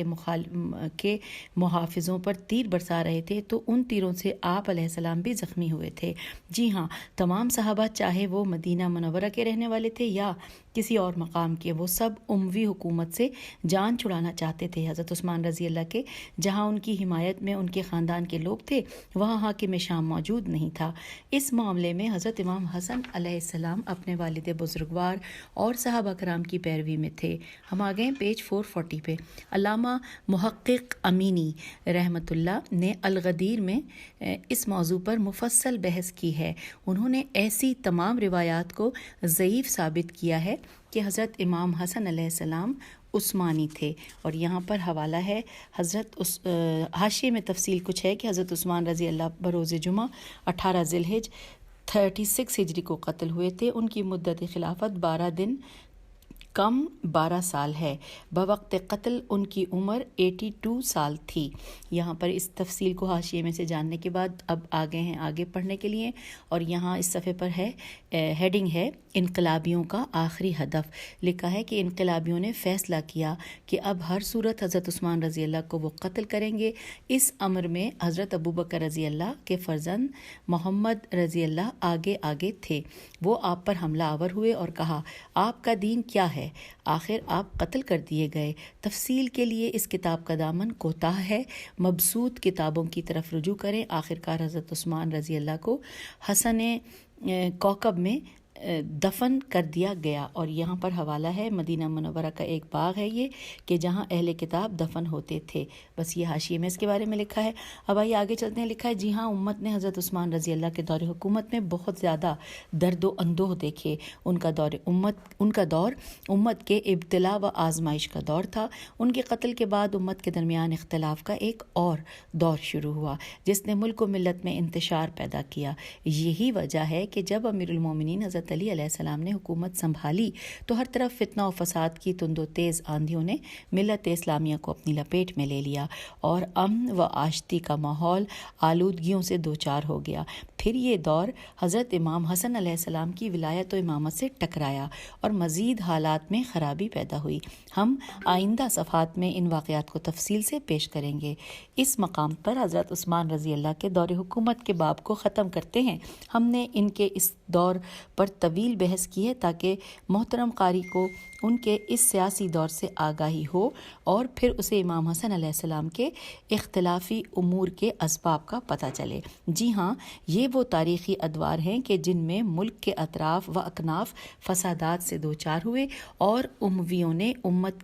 کے محافظوں پر تیر برسا رہے تھے تو ان تیروں سے آپ علیہ السلام بھی زخمی ہوئے تھے۔ جی ہاں، تمام صحابہ چاہے وہ مدینہ منورہ کے رہنے والے تھے یا کسی اور مقام کے، وہ سب اموی حکومت سے جان چھڑانا چاہتے تھے۔ حضرت عثمان رضی اللہ کے جہاں ان کی حمایت میں ان کے خاندان کے لوگ تھے، وہاں حاکم شام موجود نہیں تھا۔ اس معاملے میں حضرت امام حسن علیہ السلام اپنے والد بزرگوار اور صحابہ کرام کی پیروی میں تھے۔ ہم آ گئے پیج 440 پہ۔ علامہ محقق امینی رحمۃ اللہ نے الغدیر میں اس موضوع پر مفصل بحث کی ہے۔ انہوں نے ایسی تمام روایات کو ضعیف ثابت کیا ہے کہ حضرت امام حسن علیہ السلام عثمانی تھے، اور یہاں پر حوالہ ہے حاشیے میں تفصیل کچھ ہے کہ حضرت عثمان رضی اللہ بروز جمعہ 18 ذی الحجہ 36 ہجری کو قتل ہوئے تھے۔ ان کی مدت خلافت 12 دن کم 12 سال ہے۔ بوقت قتل ان کی عمر 82 سال تھی۔ یہاں پر اس تفصیل کو حاشیے میں سے جاننے کے بعد اب آگے ہیں آگے پڑھنے کے لیے، اور یہاں اس صفحے پر ہے ہیڈنگ ہے انقلابیوں کا آخری ہدف۔ لکھا ہے کہ انقلابیوں نے فیصلہ کیا کہ اب ہر صورت حضرت عثمان رضی اللہ کو وہ قتل کریں گے۔ اس امر میں حضرت ابوبکر رضی اللہ کے فرزند محمد رضی اللہ آگے آگے تھے۔ وہ آپ پر حملہ آور ہوئے اور کہا، آپ کا دین کیا ہے؟ آخر آپ قتل کر دیے گئے۔ تفصیل کے لیے اس کتاب کا دامن کوتاہ ہے، مبسوط کتابوں کی طرف رجوع کریں۔ آخرکار حضرت عثمان رضی اللہ کو حسن کوکب میں دفن کر دیا گیا، اور یہاں پر حوالہ ہے مدینہ منورہ کا ایک باغ ہے یہ کہ جہاں اہل کتاب دفن ہوتے تھے۔ بس یہ حاشیے میں اس کے بارے میں لکھا ہے۔ اب آئیے آگے چلتے ہیں۔ لکھا ہے جی ہاں، امت نے حضرت عثمان رضی اللہ کے دور حکومت میں بہت زیادہ درد و اندوہ دیکھے۔ ان کا دور امت کے ابتلا و آزمائش کا دور تھا۔ ان کے قتل کے بعد امت کے درمیان اختلاف کا ایک اور دور شروع ہوا جس نے ملک و ملت میں انتشار پیدا کیا۔ یہی وجہ ہے کہ جب امیر المومنین حضرت علی علیہ السلام نے حکومت سنبھالی تو ہر طرف فتنہ و فساد کی تند و تیز آندھیوں نے ملت اسلامیہ کو اپنی لپیٹ میں لے لیا، اور امن و آشتی کا ماحول آلودگیوں سے دوچار ہو گیا۔ پھر یہ دور حضرت امام حسن علیہ السلام کی ولایت و امامت سے ٹکرایا اور مزید حالات میں خرابی پیدا ہوئی۔ ہم آئندہ صفحات میں ان واقعات کو تفصیل سے پیش کریں گے۔ اس مقام پر حضرت عثمان رضی اللہ کے دور حکومت کے باب کو ختم کرتے ہیں۔ ہم نے ان کے اس دور پر طویل بحث کی ہے تاکہ محترم قاری کو ان کے اس سیاسی دور سے آگاہی ہو اور پھر اسے امام حسن علیہ السلام کے اختلافی امور کے اسباب کا پتہ چلے۔ جی ہاں، یہ وہ تاریخی ادوار ہیں کہ جن میں ملک کے اطراف و اکناف فسادات سے دوچار ہوئے اور امویوں نے امت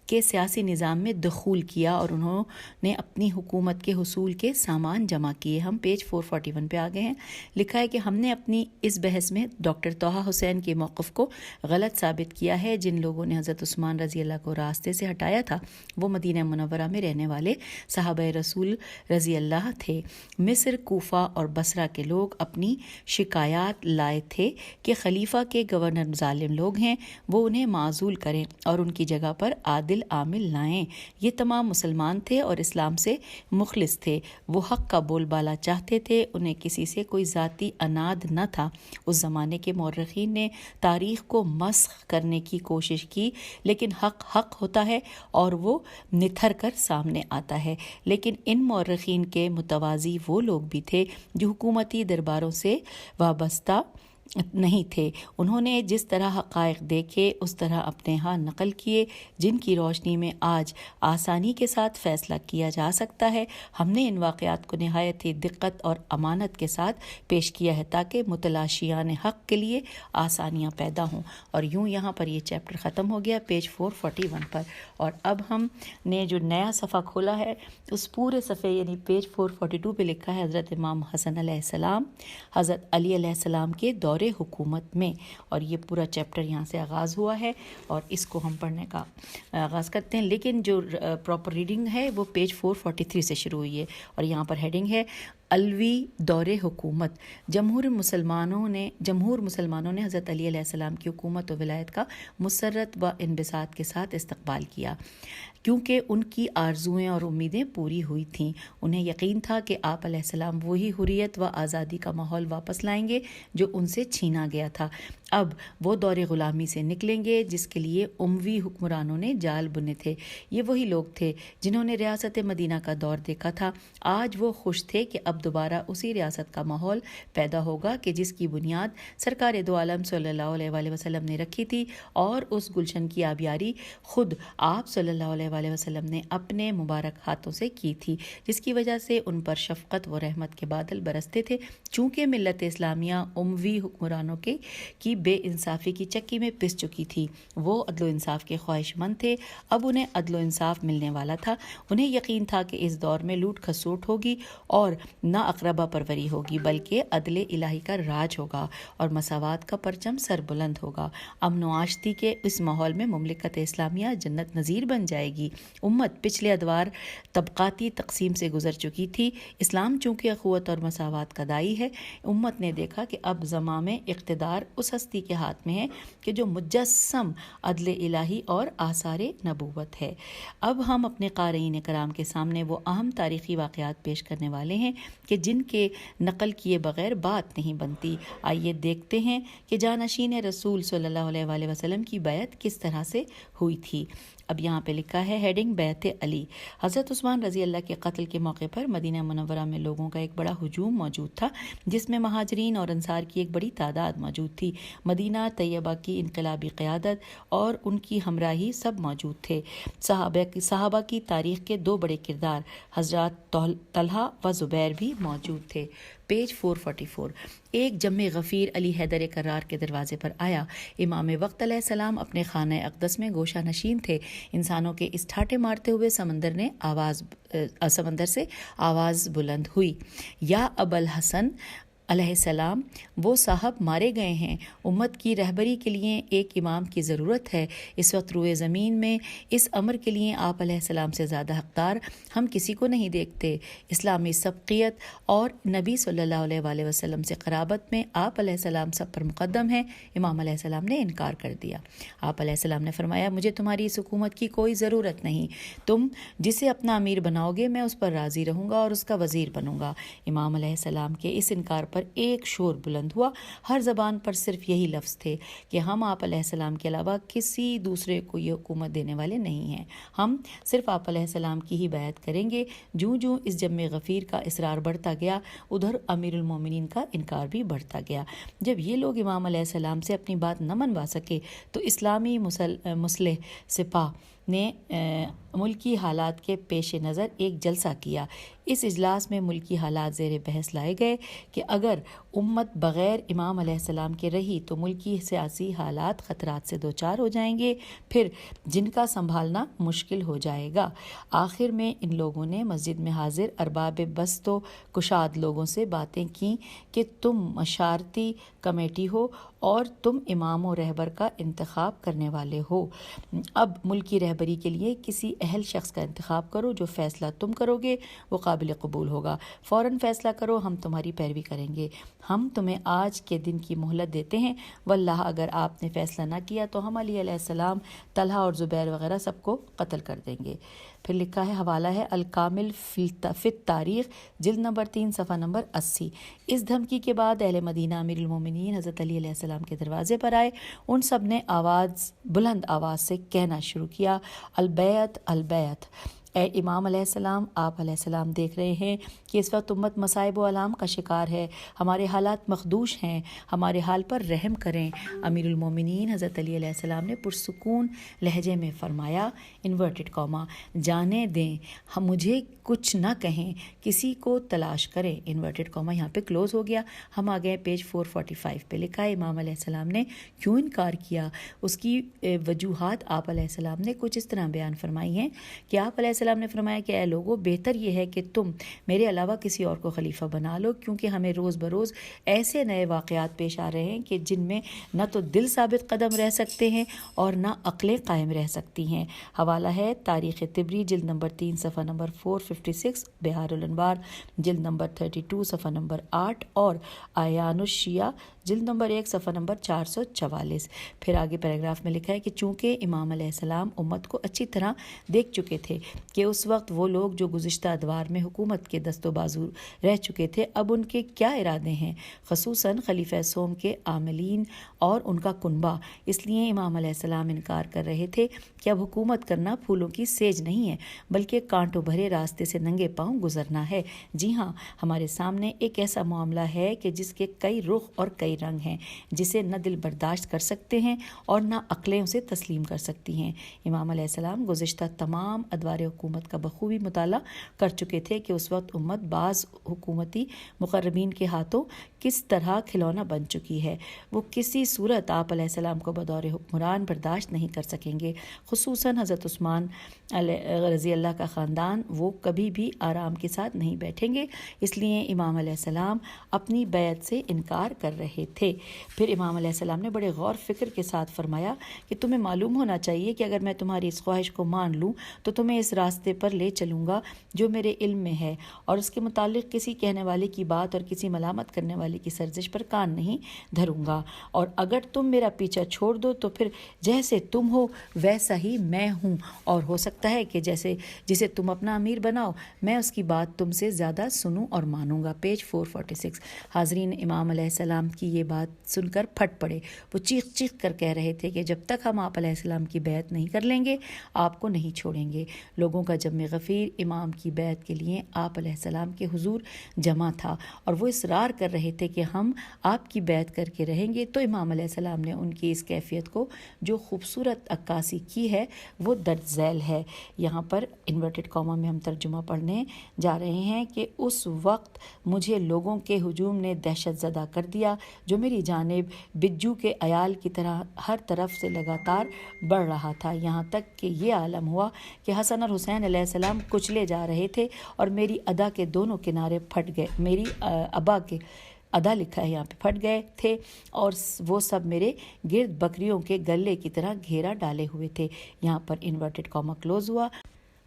کے سیاسی نظام میں دخول کیا اور انہوں نے اپنی حکومت کے حصول کے سامان جمع کیے۔ ہم پیج 441 پہ آگے ہیں۔ لکھا ہے کہ ہم نے اپنی اس بحث میں ڈاکٹر طہ حسین کے موقف کو غلط ثابت کیا ہے۔ جن لوگوں نے حضرت عثمان رضی اللہ کو راستے سے ہٹایا تھا وہ مدینہ منورہ میں رہنے والے صحابہ رسول رضی اللہ تھے۔ مصر، کوفہ اور بصرہ کے لوگ اپنی شکایات لائے تھے کہ خلیفہ کے گورنر ظالم لوگ ہیں، وہ انہیں معزول کریں اور ان کی جگہ پر عادل عامل لائیں۔ یہ تمام مسلمان تھے اور اسلام سے مخلص تھے، وہ حق کا بول بالا چاہتے تھے، انہیں کسی سے کوئی ذاتی اناد نہ تھا۔ اس زمانے کے مورخین نے تاریخ کو مسخ کرنے کی کوشش کی، لیکن حق حق ہوتا ہے اور وہ نتھر کر سامنے آتا ہے۔ لیکن ان مورخین کے متوازی وہ لوگ بھی تھے جو حکومتی درباروں سے وابستہ نہیں تھے۔ انہوں نے جس طرح حقائق دیکھے اس طرح اپنے ہاں نقل کیے، جن کی روشنی میں آج آسانی کے ساتھ فیصلہ کیا جا سکتا ہے۔ ہم نے ان واقعات کو نہایت ہی دقت اور امانت کے ساتھ پیش کیا ہے تاکہ متلاشیان حق کے لیے آسانیاں پیدا ہوں۔ اور یوں یہاں پر یہ چیپٹر ختم ہو گیا پیج 441 پر، اور اب ہم نے جو نیا صفحہ کھولا ہے اس پورے صفحے یعنی پیج 442 پہ لکھا ہے حضرت امام حسن علیہ السلام حضرت علی علیہ السلام کے دور حکومت میں، اور یہ پورا چیپٹر یہاں سے آغاز ہوا ہے اور اس کو ہم پڑھنے کا آغاز کرتے ہیں۔ لیکن جو پراپر ریڈنگ ہے وہ پیج 443 سے شروع ہوئی ہے، اور یہاں پر ہیڈنگ ہے الوی دور حکومت۔ جمہور مسلمانوں نے حضرت علی علیہ السلام کی حکومت و ولایت کا مسرت و انبساط کے ساتھ استقبال کیا، کیونکہ ان کی آرزوئیں اور امیدیں پوری ہوئی تھیں۔ انہیں یقین تھا کہ آپ علیہ السلام وہی حریت و آزادی کا ماحول واپس لائیں گے جو ان سے چھینا گیا تھا۔ اب وہ دور غلامی سے نکلیں گے جس کے لیے اموی حکمرانوں نے جال بنے تھے۔ یہ وہی لوگ تھے جنہوں نے ریاست مدینہ کا دور دیکھا تھا۔ آج وہ خوش تھے کہ اب دوبارہ اسی ریاست کا ماحول پیدا ہوگا کہ جس کی بنیاد سرکار دو عالم صلی اللہ علیہ وآلہ وسلم نے رکھی تھی، اور اس گلشن کی آبیاری خود آپ صلی اللہ علیہ وآلہ وسلم نے اپنے مبارک ہاتھوں سے کی تھی، جس کی وجہ سے ان پر شفقت و رحمت کے بادل برستے تھے۔ چونکہ ملت اسلامیہ اموی حکمرانوں کی بے انصافی کی چکی میں پس چکی تھی، وہ عدل و انصاف کے خواہش مند تھے۔ اب انہیں عدل و انصاف ملنے والا تھا۔ انہیں یقین تھا کہ اس دور میں لوٹ کھسوٹ ہوگی اور نہ اقربا پروری ہوگی، بلکہ عدل الہی کا راج ہوگا اور مساوات کا پرچم سر بلند ہوگا۔ امن و آشتی کے اس ماحول میں مملکت اسلامیہ جنت نظیر بن جائے گی۔ امت پچھلے ادوار طبقاتی تقسیم سے گزر چکی تھی۔ اسلام چونکہ اخوت اور مساوات کا داعی ہے، امت نے دیکھا کہ اب زمام اقتدار اس ہستی کے ہاتھ میں ہے کہ جو مجسم عدل الہی اور آثار نبوت ہے۔ اب ہم اپنے قارئین کرام کے سامنے وہ اہم تاریخی واقعات پیش کرنے والے ہیں کہ جن کے نقل کیے بغیر بات نہیں بنتی۔ آئیے دیکھتے ہیں کہ جانشین رسول صلی اللہ علیہ وآلہ وسلم کی بیعت کس طرح سے ہوئی تھی۔ اب یہاں پہ لکھا ہے ہیڈنگ بیعت علی۔ حضرت عثمان رضی اللہ کے قتل کے موقع پر مدینہ منورہ میں لوگوں کا ایک بڑا ہجوم موجود تھا، جس میں مہاجرین اور انصار کی ایک بڑی تعداد موجود تھی۔ مدینہ طیبہ کی انقلابی قیادت اور ان کی ہمراہی سب موجود تھے۔ صحابہ کی تاریخ کے دو بڑے کردار حضرات طلحہ و زبیر بھی موجود تھے۔ پیج 444۔ ایک جم غفیر علی حیدر کرار کے دروازے پر آیا۔ امام وقت علیہ السلام اپنے خانہ اقدس میں گوشہ نشین تھے۔ انسانوں کے اس ٹھاٹے مارتے ہوئے سمندر سے آواز بلند ہوئی، یا ابا الحسن علیہ السلام، وہ صاحب مارے گئے ہیں۔ امت کی رہبری کے لیے ایک امام کی ضرورت ہے۔ اس وقت روئے زمین میں اس امر کے لیے آپ علیہ السلام سے زیادہ حقدار ہم کسی کو نہیں دیکھتے۔ اسلامی سبقیت اور نبی صلی اللہ علیہ وآلہ وسلم سے قرابت میں آپ علیہ السلام سب پر مقدم ہیں۔ امام علیہ السلام نے انکار کر دیا۔ آپ علیہ السلام نے فرمایا، مجھے تمہاری اس حکومت کی کوئی ضرورت نہیں۔ تم جسے اپنا امیر بناؤ گے میں اس پر راضی رہوں گا اور اس کا وزیر بنوں گا۔ امام علیہ السلام کے اس انکار پر ایک شور بلند ہوا۔ ہر زبان پر صرف یہی لفظ تھے کہ ہم آپ علیہ السلام کے علاوہ کسی دوسرے کو یہ حکومت دینے والے نہیں ہیں، ہم صرف آپ علیہ السلام کی ہی بیعت کریں گے۔ جوں جوں اس جم غفیر کا اصرار بڑھتا گیا، ادھر امیر المومنین کا انکار بھی بڑھتا گیا۔ جب یہ لوگ امام علیہ السلام سے اپنی بات نہ منوا سکے تو اسلامی مسلح سپاہ نے ملکی حالات کے پیش نظر ایک جلسہ کیا۔ اس اجلاس میں ملکی حالات زیر بحث لائے گئے کہ اگر امت بغیر امام علیہ السلام کے رہی تو ملکی سیاسی حالات خطرات سے دوچار ہو جائیں گے، پھر جن کا سنبھالنا مشکل ہو جائے گا۔ آخر میں ان لوگوں نے مسجد میں حاضر ارباب بست و کشاد لوگوں سے باتیں کیں کہ تم مشارتی کمیٹی ہو اور تم امام و رہبر کا انتخاب کرنے والے ہو۔ اب ملکی رہبری کے لیے کسی اہل شخص کا انتخاب کرو، جو فیصلہ تم کرو گے وہ قابل قبول ہوگا۔ فوراً فیصلہ کرو، ہم تمہاری پیروی کریں گے۔ ہم تمہیں آج کے دن کی مہلت دیتے ہیں، واللہ اگر آپ نے فیصلہ نہ کیا تو ہم علی علیہ السلام، طلحہ اور زبیر وغیرہ سب کو قتل کر دیں گے۔ پھر لکھا ہے، حوالہ ہے الکامل فی التاریخ، جلد نمبر 3 صفحہ نمبر 80۔ اس دھمکی کے بعد اہل مدینہ امیر المومنین حضرت علی علیہ السلام کے دروازے پر آئے۔ ان سب نے بلند آواز سے کہنا شروع کیا، البیعت البیعت۔ اے امام علیہ السلام، آپ علیہ السلام دیکھ رہے ہیں کہ اس وقت امت مصائب و آلام کا شکار ہے، ہمارے حالات مخدوش ہیں، ہمارے حال پر رحم کریں۔ امیر المومنین حضرت علی علیہ السلام نے پرسکون لہجے میں فرمایا، انورٹڈ کاما، جانے دیں، ہم مجھے کچھ نہ کہیں، کسی کو تلاش کریں، انورٹڈ کاما یہاں پہ کلوز ہو گیا۔ ہم آ گئے پیج 445 پہ۔ لکھا ہے، امام علیہ السلام نے کیوں انکار کیا؟ اس کی وجوہات آپ علیہ السلام نے کچھ اس طرح بیان فرمائی ہیں کہ آپ علیہ السلام نے فرمایا کہ اے لوگو، بہتر یہ ہے کہ تم میرے علاوہ کسی اور کو خلیفہ بنا لو، کیونکہ ہمیں روز بروز ایسے نئے واقعات پیش آ رہے ہیں کہ جن میں نہ تو دل ثابت قدم رہ سکتے ہیں اور نہ عقلیں قائم رہ سکتی ہیں۔ حوالہ ہے تاریخ طبری، جلد نمبر 3 صفحہ نمبر 456، بہار الانوار جلد نمبر 32 صفحہ نمبر 8 اور اعیان الشیعہ جلد نمبر 1 صفحہ نمبر 444۔ پھر آگے پیراگراف میں لکھا ہے کہ چونکہ امام علیہ السلام امت کو اچھی طرح دیکھ چکے تھے کہ اس وقت وہ لوگ جو گزشتہ ادوار میں حکومت کے دست و بازو رہ چکے تھے اب ان کے کیا ارادے ہیں، خصوصاً خلیفہ سوم کے عاملین اور ان کا کنبہ، اس لیے امام علیہ السلام انکار کر رہے تھے کہ اب حکومت کرنا پھولوں کی سیج نہیں ہے، بلکہ کانٹوں بھرے راستے سے ننگے پاؤں گزرنا ہے۔ جی ہاں، ہمارے سامنے ایک ایسا معاملہ ہے کہ جس کے کئی رخ اور کئی رنگ ہیں، جسے نہ دل برداشت کر سکتے ہیں اور نہ عقلیں اسے تسلیم کر سکتی ہیں۔ امام علیہ السلام گزشتہ تمام ادوار حکومت کا بخوبی مطالعہ کر چکے تھے کہ اس وقت امت بعض حکومتی مقربین کے ہاتھوں کس طرح کھلونا بن چکی ہے۔ وہ کسی صورت آپ علیہ السلام کو بطور حکمران برداشت نہیں کر سکیں گے، خصوصاً حضرت عثمان رضی اللہ کا خاندان، وہ کبھی بھی آرام کے ساتھ نہیں بیٹھیں گے۔ اس لیے امام علیہ السلام اپنی بیعت سے انکار کر رہے تھے۔ پھر امام علیہ السلام نے بڑے غور فکر کے ساتھ فرمایا کہ تمہیں معلوم ہونا چاہیے کہ اگر میں تمہاری اس خواہش کو مان لوں تو تمہیں اس راہ راستے پر لے چلوں گا جو میرے علم میں ہے، اور اس کے متعلق کسی کہنے والے کی بات اور کسی ملامت کرنے والے کی سرزش پر کان نہیں دھروں گا، اور اگر تم میرا پیچھا چھوڑ دو تو پھر جیسے تم ہو ویسا ہی میں ہوں، اور ہو سکتا ہے کہ جسے تم اپنا امیر بناؤ میں اس کی بات تم سے زیادہ سنوں اور مانوں گا۔ پیج 446۔ حاضرین، امام علیہ السلام کی یہ بات سن کر پھٹ پڑے۔ وہ چیخ چیخ کر کہہ رہے تھے کہ جب تک ہم آپ علیہ السلام کی بیعت نہیں کر لیں گے آپ کو نہیں چھوڑیں گے۔ لوگوں کا جمع غفیر امام کی بیعت کے لیے آپ علیہ السلام کے حضور جمع تھا، اور وہ اصرار کر رہے تھے کہ ہم آپ کی بیعت کر کے رہیں گے۔ تو امام علیہ السلام نے ان کی اس کیفیت کو جو خوبصورت عکاسی کی ہے وہ درج ذیل ہے۔ یہاں پر انورٹڈ کاما میں ہم ترجمہ پڑھنے جا رہے ہیں کہ اس وقت مجھے لوگوں کے ہجوم نے دہشت زدہ کر دیا جو میری جانب بجو کے عیال کی طرح ہر طرف سے لگاتار بڑھ رہا تھا، یہاں تک کہ یہ عالم ہوا کہ حسن اور حسین علیہ السلام کچلے جا رہے تھے اور میری ادا کے دونوں کنارے پھٹ گئے، میری ابا کے ادا لکھا ہے یہاں پہ، پھٹ گئے تھے، اور وہ سب میرے گرد بکریوں کے گلے کی طرح گھیرا ڈالے ہوئے تھے۔ یہاں پر انورٹڈ کاما کلوز ہوا۔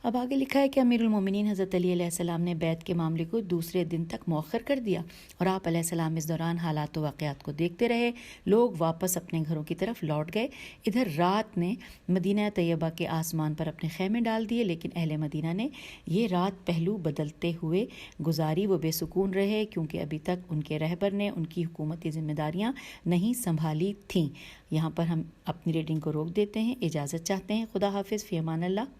اب آگے لکھا ہے کہ امیر المومنین حضرت علی علیہ السلام نے بیعت کے معاملے کو دوسرے دن تک مؤخر کر دیا، اور آپ علیہ السلام اس دوران حالات و واقعات کو دیکھتے رہے۔ لوگ واپس اپنے گھروں کی طرف لوٹ گئے۔ ادھر رات نے مدینہ طیبہ کے آسمان پر اپنے خیمے ڈال دیے، لیکن اہل مدینہ نے یہ رات پہلو بدلتے ہوئے گزاری۔ وہ بے سکون رہے کیونکہ ابھی تک ان کے رہبر نے ان کی حکومتی ذمہ داریاں نہیں سنبھالی تھیں۔ یہاں پر ہم اپنی ریڈنگ کو روک دیتے ہیں، اجازت چاہتے ہیں۔ خدا حافظ، فی امان اللہ۔